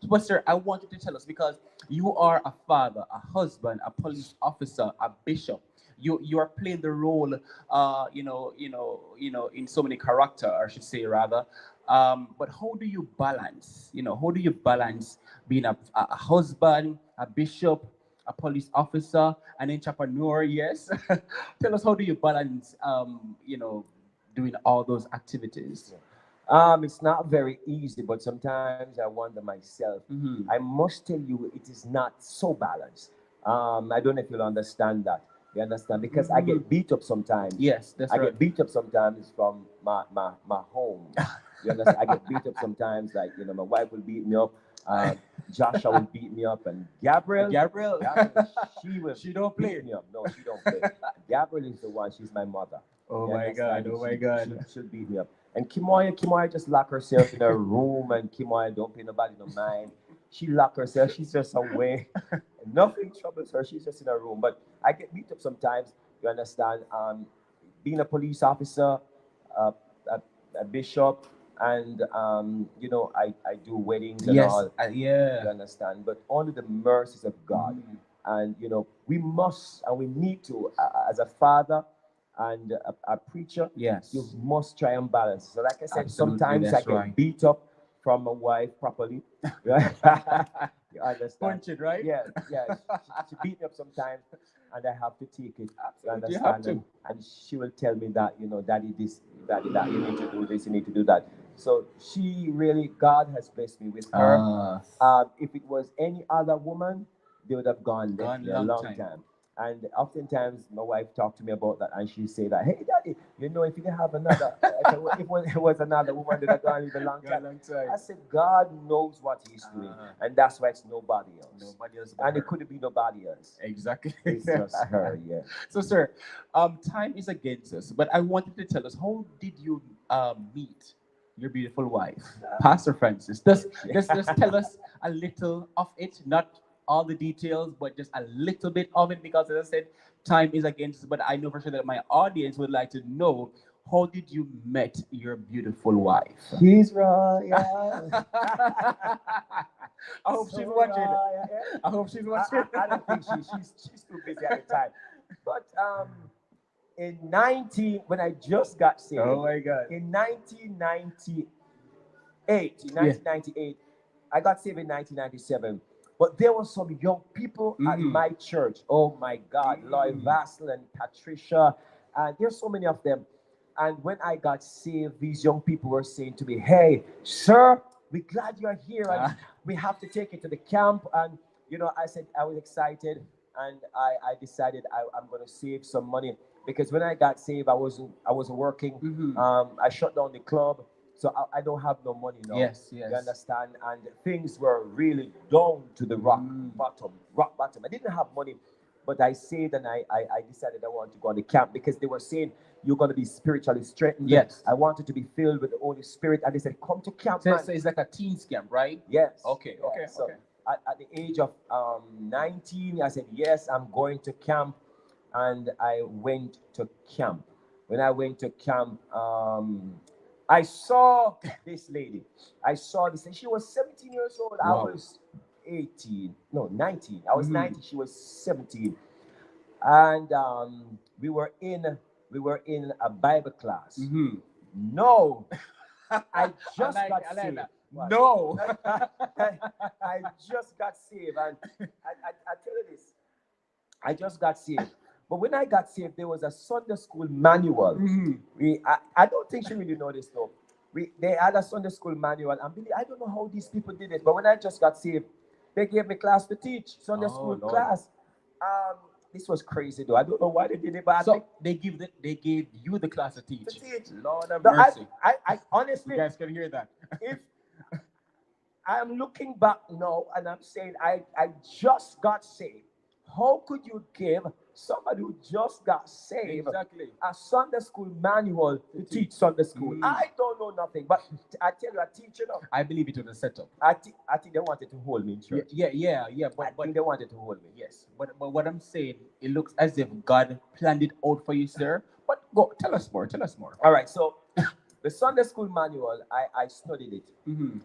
S1: But sir, I want you to tell us because you are a father, a husband, a police officer, a bishop. You are playing the role, in so many character, or I should say rather. But how do you balance? How do you balance being a husband, a bishop, a police officer, an entrepreneur? Yes. Tell us, how do you balance, doing all those activities?
S2: It's not very easy, but sometimes I wonder myself. I
S1: Hmm.
S2: must tell you, it is not so balanced. I don't know if you'll understand that. You understand? Because I
S1: Hmm.
S2: get beat up sometimes.
S1: Yes, that's
S2: I
S1: right.
S2: get beat up sometimes from my home. You understand? I get beat up sometimes, like, my wife will beat me up. Uh, Joshua will beat me up, and Gabriel,
S1: Gabriel.
S2: Gabriel, she will
S1: She don't
S2: beat
S1: play.
S2: me up. No, she don't play. Gabriel is the one. She's my mother.
S1: Oh
S2: You
S1: my God.
S2: understand?
S1: Oh my
S2: She'll,
S1: God.
S2: she'll beat me up. And Kimoya just lock herself in her room, and Kimoya don't pay nobody no mind. She lock herself. She's just away. Nothing troubles her. She's just in her room. But I get beat up sometimes. You understand? Being a police officer, uh, a, a bishop, and I do weddings and
S1: Yes.
S2: all. You
S1: Yeah.
S2: understand? But only the mercies of God.
S1: Mm.
S2: And we must and we need to, as a father and a preacher, you
S1: Yes.
S2: must try and balance. So like I said,
S1: Absolutely.
S2: sometimes I
S1: That's
S2: get
S1: right.
S2: beat up from my wife properly. Right? You understand?
S1: Punch it, right?
S2: Yeah, yeah. She beat me up sometimes, and I have to take it. You
S1: Absolutely. You have
S2: understand?
S1: to.
S2: And she will tell me that, daddy this, daddy that, you need to do this, you need to do that. So she really, God has blessed me with her.
S1: Ah,
S2: If it was any other woman, they would have gone left
S1: gone
S2: me a
S1: long
S2: long
S1: time.
S2: time. And oftentimes my wife talked to me about that, and she say that, "Hey, daddy, you know, if you can have another, if it was another woman that I gone with a long
S1: Got a
S2: time."
S1: long time.
S2: I said, God knows what He's doing, and that's why it's nobody else,
S1: Nobody else but
S2: and it
S1: her.
S2: couldn't be nobody else.
S1: Exactly.
S2: It's just her, yeah.
S1: So, sir, time is against us, but I wanted to tell us, how did you meet your beautiful wife, Pastor Francis? Just tell us a little of it, not all the details, but just a little bit of it, because as I said, time is against us. But I know for sure that my audience would like to know, how did you met your beautiful wife?
S2: He's royal.
S1: I hope
S2: So
S1: she's watching.
S2: royal. Yeah.
S1: I hope she's watching.
S2: I don't think she's too busy at the time. But in 19 when I just got saved,
S1: Oh my God.
S2: in 1998, in
S1: Yeah.
S2: 1998, I got saved in 1997. But there were some young people at my church. Oh my God, Lloyd Vassell and Patricia, and there's so many of them. And when I got saved, these young people were saying to me, "Hey, sir, we're glad you're here, and we have to take you to the camp." And I said I was excited, and I decided I'm going to save some money, because when I got saved, I wasn't working. I shut down the club, so I don't have no money now.
S1: Yes, yes.
S2: You understand? And things were really down to the rock bottom. I didn't have money, but I saved, and I decided I wanted to go on the camp, because they were saying you're going to be spiritually strengthened.
S1: Yes.
S2: I wanted to be filled with the Holy Spirit, and they said, "Come to camp,
S1: So,
S2: man."
S1: so it's like a teen camp, right?
S2: Yes.
S1: Okay,
S2: Yeah.
S1: okay,
S2: So
S1: okay.
S2: at the age of 19, I said, "Yes, I'm going to camp," and I went to camp. When I went to camp, I saw this lady. I saw this, and she was 17 years old. I
S1: Wow.
S2: was 18, no, 19. I was
S1: Mhm.
S2: 19. She was 17, and we were in a Bible class.
S1: Mhm.
S2: No, I just
S1: like
S2: got
S1: I like
S2: saved.
S1: that.
S2: What?
S1: No.
S2: I just got saved, and I tell you this, I just got saved. But when I got saved, there was a Sunday school manual.
S1: Mhm.
S2: I don't think she really know this though. They had a Sunday school manual, and I don't know how these people did it. But when I just got saved, they gave me class to teach Sunday
S1: Oh,
S2: school
S1: Lord.
S2: class. This was crazy though. I don't know why they did it, but I
S1: So
S2: think
S1: they gave you the class to
S2: to
S1: teach.
S2: teach.
S1: Lord have
S2: No,
S1: mercy.
S2: I
S1: You
S2: honestly,
S1: guys can hear that.
S2: if I'm looking back now and I'm saying I just got saved. How could you give somebody who just got saved
S1: Exactly.
S2: a Sunday school manual to teach Sunday school? I don't know nothing, but I tell you, a teacher,
S1: I believe it was a setup.
S2: I think they wanted to hold me in
S1: Yeah,
S2: church.
S1: yeah.
S2: I
S1: But
S2: think they wanted to hold me.
S1: yes, but what I'm saying, it looks as if God planned it out for you, sir. But go, tell us more. Tell us more.
S2: All right, so the Sunday school manual, I studied it.
S1: Mm-hmm.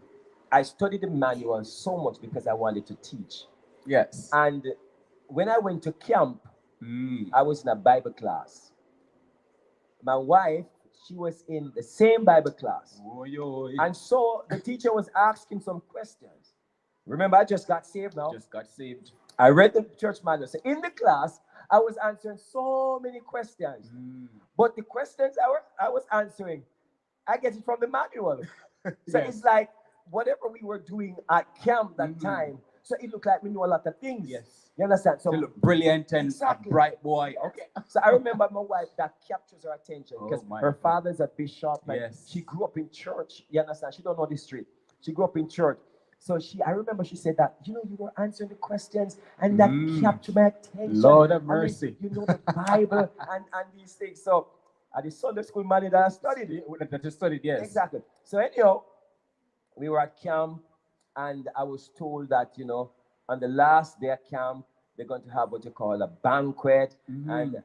S2: I studied the manual so much because I wanted to teach.
S1: Yes.
S2: And when I went to camp,
S1: Mm.
S2: I was in a Bible class. My wife, she was in the same Bible class.
S1: Oy, oy.
S2: And so the teacher was asking some questions. Remember, I just got saved now.
S1: Just got saved.
S2: I read the church manual. So in the class, I was answering so many questions.
S1: Mm.
S2: But the questions I was answering, I get it from the manual. So
S1: Yes.
S2: it's like whatever we were doing at camp that
S1: Mhm.
S2: time. So it looked like we knew a lot of things.
S1: Yes.
S2: You understand?
S1: You
S2: So
S1: look brilliant and
S2: Exactly.
S1: a bright boy. Okay.
S2: so I remember my wife, that captures her attention,
S1: Oh
S2: because
S1: my
S2: her
S1: God.
S2: father's a bishop, and
S1: Yes.
S2: she grew up in church. You understand? She don't know the street. She grew up in church. So I remember she said that, you were answering the questions, and that captured my attention.
S1: Lord have
S2: I mean,
S1: mercy.
S2: you know the Bible and these things. So at the Sunday school money that I studied it.
S1: That you studied, yes.
S2: Exactly. So anyhow, we were at camp, and I was told that, on the last day at camp, they're going to have what you call a banquet, and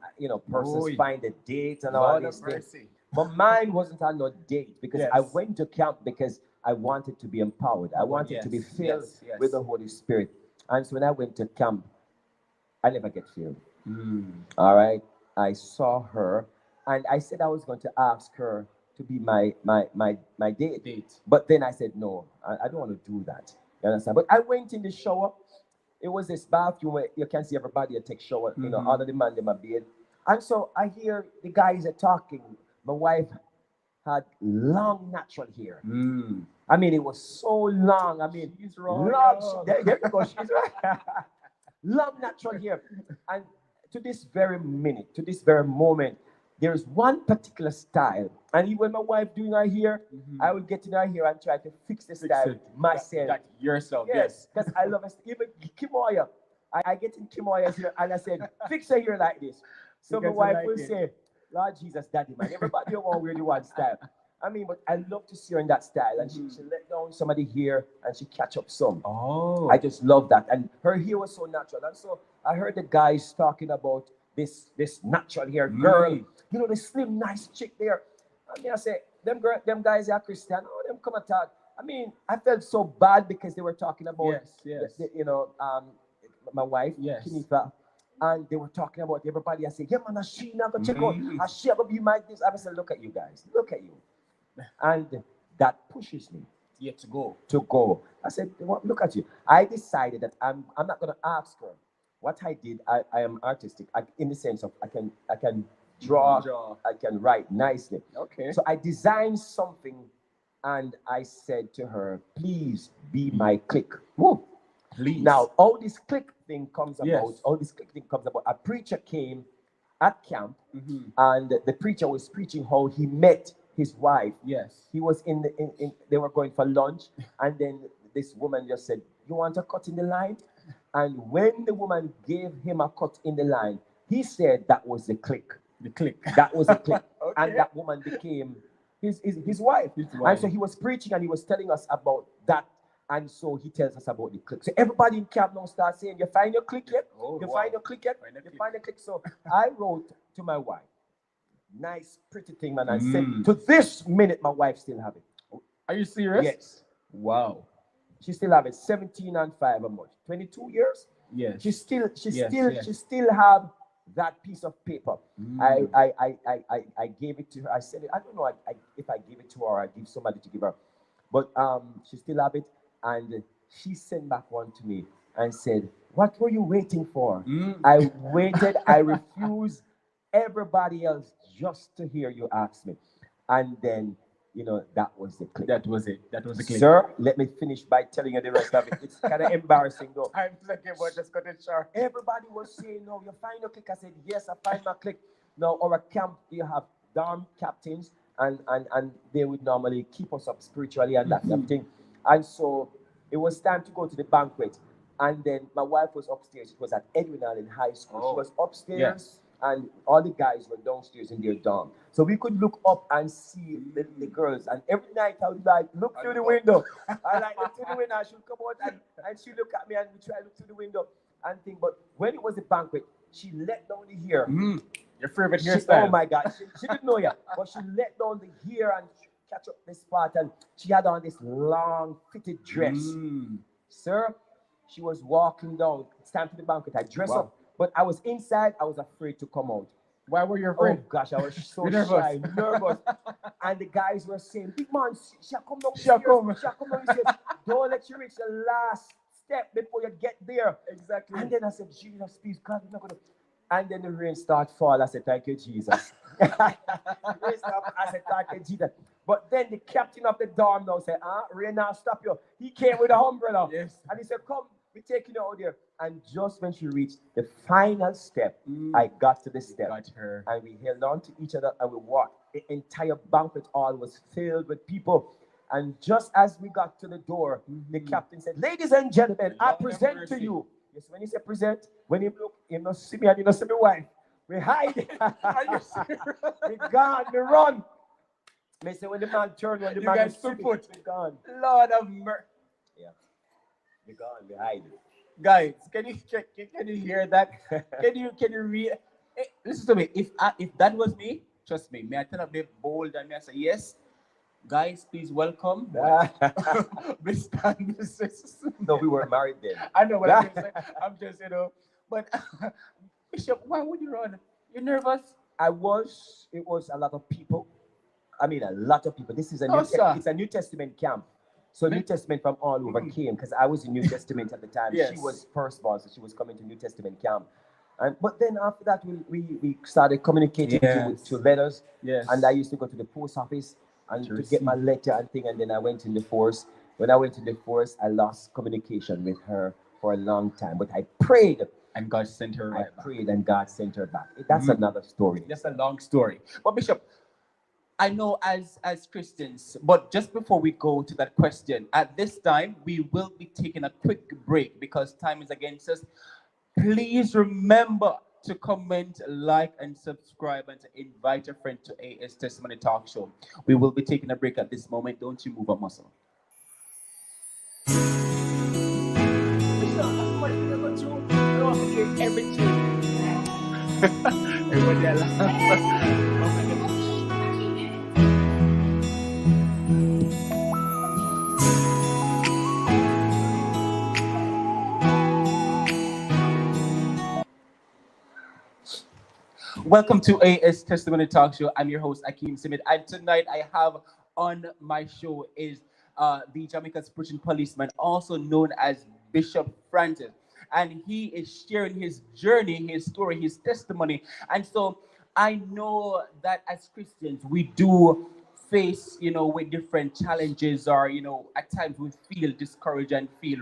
S2: persons
S1: Oy.
S2: find a date and all
S1: Lord
S2: these
S1: have
S2: things.
S1: mercy.
S2: But mine wasn't on no date, because
S1: Yes.
S2: I went to camp because I wanted to be empowered. I wanted to be
S1: Yes,
S2: filled
S1: yes.
S2: with the Holy Spirit. And so when I went to camp, I never get filled.
S1: Mm.
S2: All right. I saw her, and I said I was going to ask her to be my date.
S1: Date.
S2: But then I said, no, I don't want to do that. You understand? But I went in the shower. It was this bathroom where you can see everybody take shower, under the man in my bed. And so I hear the guys are talking. My wife had long natural hair.
S1: Mm.
S2: I mean, it was so long. I mean,
S1: She's
S2: long,
S1: royal.
S2: there you go. She's right. Long natural hair. And to this very minute, to this very moment, there's one particular style. And even when my wife doing her hair, I will get in her hair and try to fix the style myself.
S1: That yourself,
S2: Yes, because I love it. Even Kimoya, I get in Kimoya's hair and I said, fix her hair like this. So my
S1: Because you
S2: wife
S1: like
S2: will
S1: it.
S2: say, Lord Jesus, Daddy, man, everybody want wear the one style. I mean, but I love to see her in that style. And she let down some of the hair and she catch up some.
S1: Oh.
S2: I just love that. And her hair was so natural. And so I heard the guys talking about this natural hair girl. You know, the slim, nice chick there. I mean, I say, them guys are Christian. Oh, them come and talk. I mean, I felt so bad because they were talking about,
S1: Yes.
S2: my wife,
S1: Yes.
S2: Kenitha. And they were talking about everybody. I said, yeah, man, she not gonna check out. She gonna be my this. I said, look at you guys. Look at you. And that pushes me
S1: Yeah, to go.
S2: to go. I said, look at you. I decided that I'm not gonna ask her. What I did, I am artistic in the sense of I can draw, I can write nicely.
S1: Okay.
S2: So I designed something and I said to her, please be my clique. Woo.
S1: Please.
S2: Now, all this clique thing comes about,
S1: Yes.
S2: a preacher came at camp and the preacher was preaching how he met his wife.
S1: Yes.
S2: He was they were going for lunch and then this woman just said, you want a cut in the line? And when the woman gave him a cut in the line, he said that was the clique.
S1: The click.
S2: That was the clique.
S1: Okay.
S2: And that woman became his wife. And so he was preaching and he was telling us about that. And so he tells us about the clique. So everybody in camp now starts saying, you find your clique yet? You find your clique yet? You find the clique. So I wrote to my wife, nice, pretty thing, man. I said, to this minute, my wife still have it.
S1: Are you serious?
S2: Yes.
S1: Wow.
S2: She still have it. 17 and 5 a month. 22 years?
S1: Yes.
S2: She still have that piece of paper. I gave it to her. I said, I don't know if I give it to her or I give somebody to give her. But she still have it. And she sent back one to me and said, what were you waiting for? I waited. I refused everybody else just to hear you ask me. And then, that was the clip.
S1: That was it. That was the clip.
S2: Sir, let me finish by telling you the rest of it. It's kind of embarrassing, though.
S1: I'm talking about just cut it short.
S2: Everybody was saying, no, you find your clique. I said, yes, I find my clique. Now, our camp, you have dorm captains, and they would normally keep us up spiritually and that kind of thing. And so it was time to go to the banquet. And then my wife was upstairs. It was at Edwin Allen High School. She was upstairs. Yes. And all the guys were downstairs in their dorm. So we could look up and see the girls. And every night I would look through the window. I look through the window. She would come out and she look at me and we try to look through the window and think. But when it was a banquet, she let down the hair.
S1: Your favorite hairstyle.
S2: Oh my God. She didn't know yet. But she let down the hair and catch up this part. And she had on this long fitted dress. Sir, she was walking down. It's time for the banquet. I dress up. But I was inside. I was afraid to come out.
S1: Why were you afraid?
S2: Oh gosh, I was so shy, nervous. And the guys were saying, big man, she'll come down. She'll come down. Don't let you reach the last step before you get there.
S1: Exactly.
S2: And then I said, Jesus, please, God, I'm not gonna. And then the rain started falling. I said, thank you, Jesus. I said, thank you, Jesus. But then the captain of the dorm now said, rain now stop you. He came with an umbrella.
S1: Yes.
S2: And he said, come. We're taking her out there. And just when she reached the final step, I got to the step.
S1: Got her.
S2: And we held on to each other and we walked. The entire banquet hall was filled with people. And just as we got to the door, the captain said, ladies and gentlemen, I present to you. Yes, when he said present, when he look, you know, see me and you know, see my wife. We hide.
S1: Are you serious?
S2: We gone, we run. They say when the man turned, when the
S1: you
S2: man
S1: guys
S2: was
S1: foot.
S2: we gone.
S1: Lord of mercy.
S2: Yeah. We gone, we hide.
S1: Guys, can you hear that? Can you read? Hey, listen to me. If that was me, trust me, may I tell a bit bold and may I say yes. Guys, please welcome Mr. and Mrs.
S2: No, we weren't married then.
S1: I know what I'm saying. I'm just, but Bishop, why would you run? You're nervous?
S2: It was a lot of people. I mean, a lot of people. This is it's a New Testament camp. So New Testament from all over came, because I was in New Testament at the time.
S1: Yes.
S2: She was firstborn, so she was coming to New Testament camp. But then after that, we started communicating to letters.
S1: Yes.
S2: And I used to go to the post office and to get my letter and thing. And then I went in the force. When I went in the force, I lost communication with her for a long time. But I prayed.
S1: And God sent her
S2: I
S1: right back.
S2: prayed and God sent her back. That's
S1: Mhm.
S2: another story.
S1: That's a long story. But Bishop, I know as Christians, but just before we go to that question, at this time we will be taking a quick break because time is against us. Please remember to comment, like, and subscribe, and to invite a friend to AS Testimony Talk Show. We will be taking a break at this moment. Don't you move a muscle. Everything. Everybody laugh. Welcome to AS Testimony Talk Show. I'm your host, Akeem Simid. And tonight I have on my show is the Jamaica's preaching policeman, also known as Bishop Francis. And he is sharing his journey, his story, his testimony. And so I know that as Christians, we do face, with different challenges, or, at times we feel discouraged and feel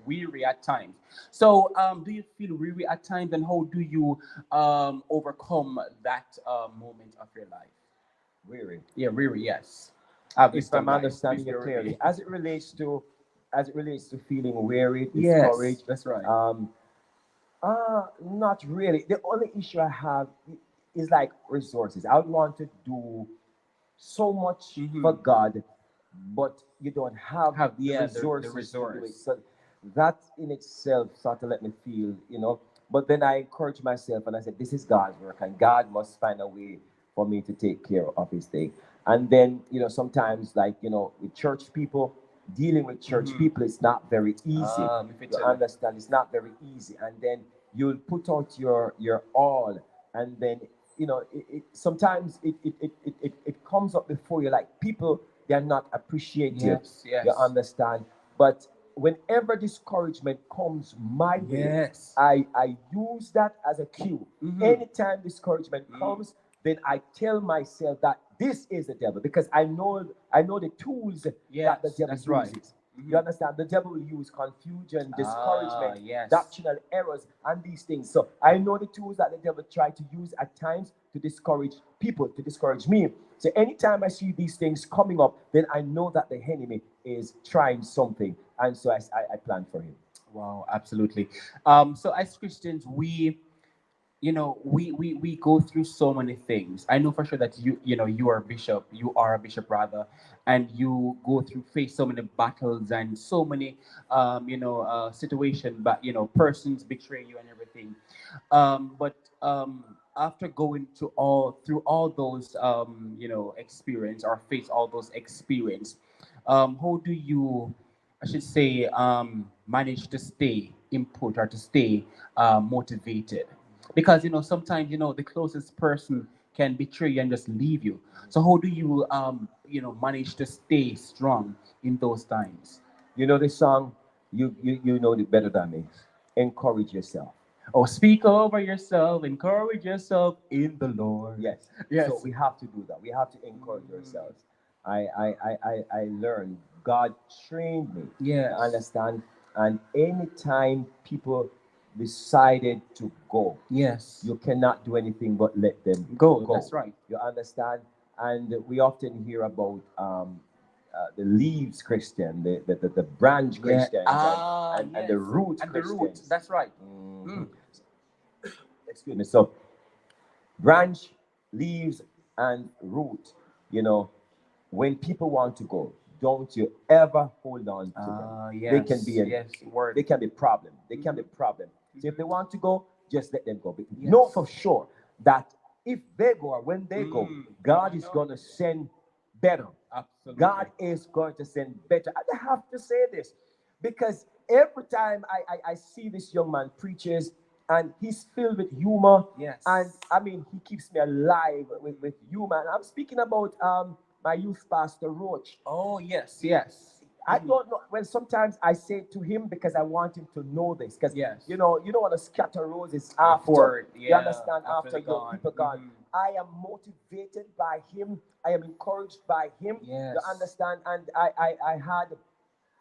S1: weary at times. So, do you feel weary at times, and how do you overcome that moment of your life?
S2: Weary.
S1: Yeah, weary. Yes. Have
S2: If
S1: wisdom,
S2: I'm
S1: guys.
S2: understanding
S1: Please
S2: you
S1: bear with me.
S2: clearly, as it relates to feeling weary,
S1: Yes,
S2: discouraged,
S1: that's right.
S2: not really. The only issue I have is like resources. I would want to do so much for
S1: Mm-hmm.
S2: God, but you don't have
S1: Have
S2: the
S1: the
S2: resources to do it.
S1: resource.
S2: So that in itself sort of let me feel. But then I encourage myself and I said, this is God's work, and God must find a way for me to take care of His thing. And then, sometimes, like, with church people, dealing with church
S1: Mm-hmm.
S2: people is not very easy.
S1: If it's
S2: You understand? It's not very easy. And then you'll put out your all, and then sometimes it comes up before you, like, people, they're not appreciative.
S1: yes,
S2: You
S1: yes,
S2: understand? But whenever discouragement comes my way,
S1: yes.
S2: I use that as a cue.
S1: Mm-hmm.
S2: Anytime discouragement comes, then I tell myself that this is the devil, because I know the tools that
S1: Yes,
S2: the devil
S1: that's right.
S2: uses.
S1: Mhm.
S2: You understand? The devil will use confusion, discouragement,
S1: Yes.
S2: doctrinal errors, and these things. So I know the tools that the devil try to use at times to discourage people, to discourage me. So anytime I see these things coming up, then I know that the enemy is trying something, and so I plan for him.
S1: Wow, absolutely. So as Christians, we go through so many things. I know for sure that you are a bishop, you are a bishop rather, and you go through face so many battles and so many situation, but persons betray you and everything. But after going to all through all those experience, or face all those experience, how do you, I should say, manage to stay input, or to stay motivated? Because sometimes the closest person can betray you and just leave you. So how do you manage to stay strong in those times?
S2: You know this song, you know it better than me. Encourage yourself.
S1: Oh, speak over yourself, encourage yourself in the Lord.
S2: Yes.
S1: Yes.
S2: So we have to do that. We have to encourage ourselves. I learned. God trained me.
S1: Yes.
S2: You understand? And anytime people decided to go,
S1: Yes.
S2: you cannot do anything but let them
S1: Go. That's right.
S2: You understand? And we often hear about the leaves Christian, the branch Christians, and the
S1: Yes.
S2: root
S1: And the root.
S2: Christians.
S1: That's right.
S2: Mhm.
S1: Mm.
S2: Excuse me. So branch, leaves, and root. You know, when people want to go, don't you ever hold on to them. They can
S1: Yes.
S2: be
S1: Yes. Word.
S2: they can be problem. They can be problem. So if they want to go, just let them go. But know for sure that if they go, or when they go, God is going to send better.
S1: Absolutely.
S2: God is going to send better. I have to say this because every time I see this young man preaches, and he's filled with humor.
S1: Yes.
S2: And I mean, he keeps me alive with humor. And I'm speaking about my youth pastor, Roach.
S1: Oh, yes. Yes.
S2: I don't know. Well, sometimes I say it to him because I want him to know this. Because
S1: Yes.
S2: you don't want to scatter roses after.
S1: Before,
S2: You understand?
S1: after
S2: After
S1: they're
S2: your
S1: gone.
S2: people gone. I am motivated by him. I am encouraged by him.
S1: Yes.
S2: You understand? And I had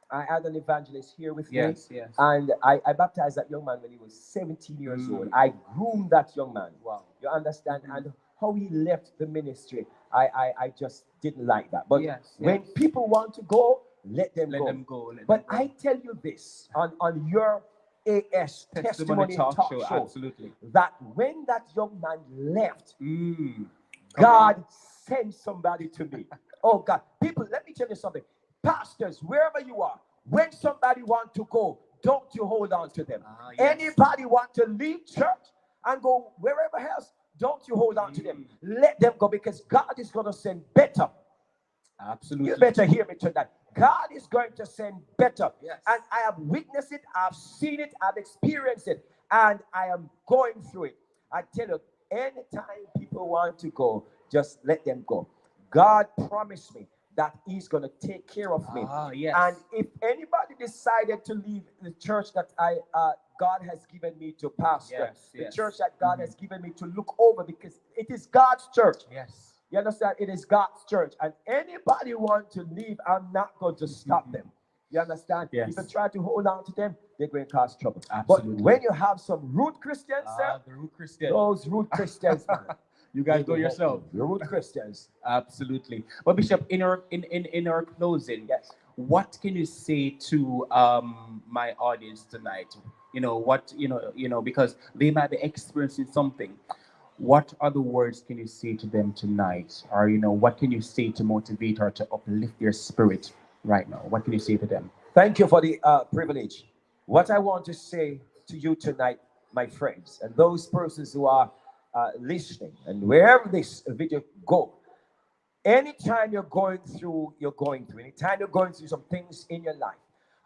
S2: I had an evangelist here with me.
S1: Yes, yes.
S2: And I baptized that young man when he was 17 years old. I groomed that young man.
S1: Wow.
S2: You understand? And how he left the ministry, I just didn't like that. But
S1: Yes,
S2: when
S1: yes.
S2: people want to go, let them
S1: Let
S2: go.
S1: them go. Let
S2: But
S1: them go.
S2: I tell you this on your AS testimony talk show,
S1: absolutely.
S2: that when that young man left,
S1: Mm.
S2: God sent somebody to me. Oh God, people, let me tell you something. Pastors, wherever you are, when somebody want to go, don't you hold on to them.
S1: Yes.
S2: Anybody want to leave church and go wherever else, don't you hold on to them. Let them go, because God is going to send better.
S1: Absolutely.
S2: You better hear me tonight. God is going to send better.
S1: Yes.
S2: And I have witnessed it, I've seen it, I've experienced it, and I am going through it. I tell you, anytime people want to go, just let them go. God promised me that He's going to take care of me.
S1: Yes.
S2: And if anybody decided to leave the church that God has given me to pastor, the church that God has given me to look over, because it is God's church.
S1: Yes.
S2: You understand? It is God's church. And anybody want to leave, I'm not going to stop them. You understand?
S1: Yes.
S2: If you try to hold on to them, they're going to cause trouble.
S1: Absolutely.
S2: But when you have some rude Christians, sir,
S1: the root Christian.
S2: those rude Christians, man,
S1: You guys go yourself.
S2: the rude Christians.
S1: Absolutely. But Bishop, in our closing,
S2: Yes.
S1: what can you say to my audience tonight? Because they might be experiencing something. What other words can you say to them tonight? Or what can you say to motivate or to uplift their spirit right now? What can you say to them?
S2: Thank you for the privilege. What I want to say to you tonight, my friends, and those persons who are listening, and wherever this video go, anytime you're going through, anytime you're going through some things in your life,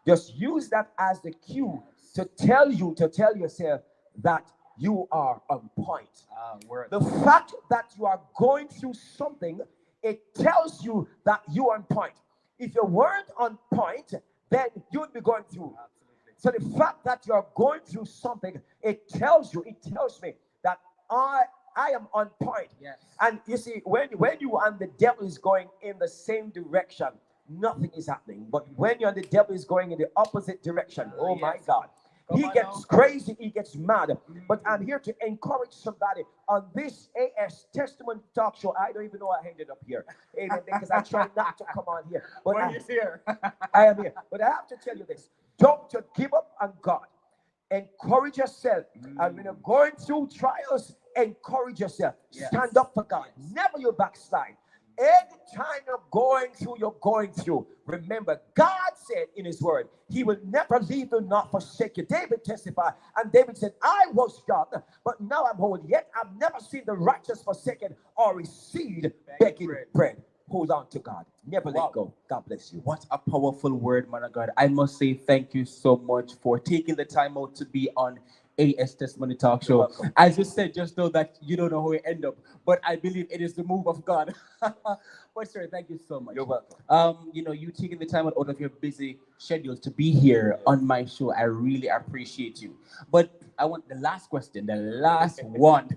S2: just use that as the cue to tell yourself that you are on point. The fact that you are going through something, it tells you that you are on point. If you weren't on point, then you would be going through. So the fact that you are going through something, it tells me that I am on point.
S1: Yes.
S2: And you see, when you and the devil is going in the same direction, nothing is happening. But when you and the devil is going in the opposite direction, oh my God, he gets crazy, he gets mad. But I'm here to encourage somebody on this AS Testimony Talk Show. I don't even know I ended up here. Amen. Because I try not to come on here. But
S1: He's here.
S2: I am here. But I have to tell you this. Don't you give up on God. Encourage yourself. And when you're going through trials, encourage yourself.
S1: Yes.
S2: Stand up for God. Never you backslide. Anytime you're going through, remember, God said in His word, He will never leave you nor forsake you. David testified, and David said, I was young, but now I'm old. Yet I've never seen the righteous forsaken or his seed begging bread. Hold on to God. Never let go. God bless you.
S1: What a powerful word, man of God. I must say thank you so much for taking the time out to be on AS Testimony Talk Show. As you said, just know that you don't know how we end up, but I believe it is the move of God. But sir, thank you so much.
S2: You're welcome.
S1: You taking the time out of your busy schedules to be here on my show. I really appreciate you. But I want the last question, the last one.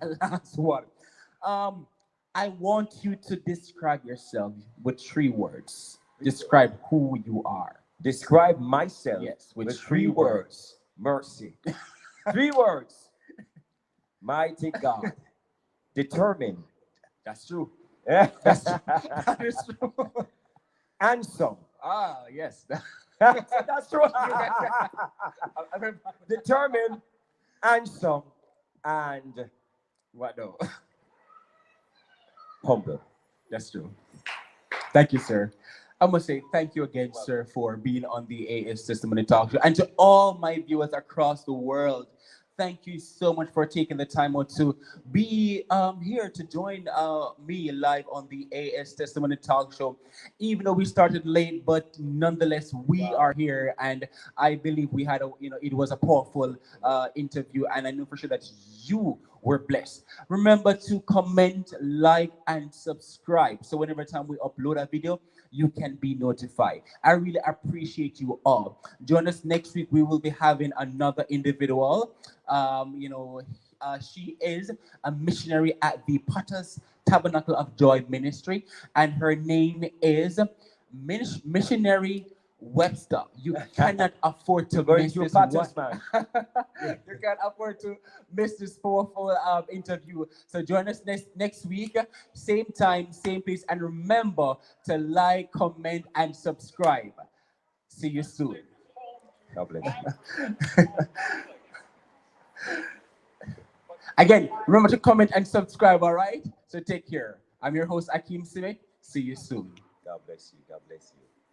S1: I want you to describe yourself with 3 words. Describe who you are.
S2: Describe myself,
S1: yes,
S2: with 3 words. Mercy. 3 words. Mighty God. Determined.
S1: That's true.
S2: That
S1: is true.
S2: Handsome.
S1: Yes.
S2: That's true. Determined, handsome, and
S1: what no?
S2: humble.
S1: That's true. Thank you, sir. I must say thank you again, sir, for being on the AS Testimony Talk Show. And to all my viewers across the world, thank you so much for taking the time out to be here to join me live on the AS Testimony Talk Show. Even though we started late, but nonetheless, we are here. And I believe we had it was a powerful interview. And I know for sure that you were blessed. Remember to comment, like, and subscribe. So whenever time we upload a video, you can be notified. I really appreciate you all. Join us next week. We will be having another individual. She is a missionary at the Potter's Tabernacle of Joy Ministry, and her name is Missionary Webster, you cannot afford to
S2: You're going
S1: miss
S2: through
S1: this one.
S2: patterns, man.
S1: You can't afford to miss this powerful interview. So join us next week, same time, same place, and remember to like, comment, and subscribe. See you soon.
S2: God bless you.
S1: Again, remember to comment and subscribe, all right? So take care. I'm your host, Akeem Sime. See you soon.
S2: God bless you. God bless you.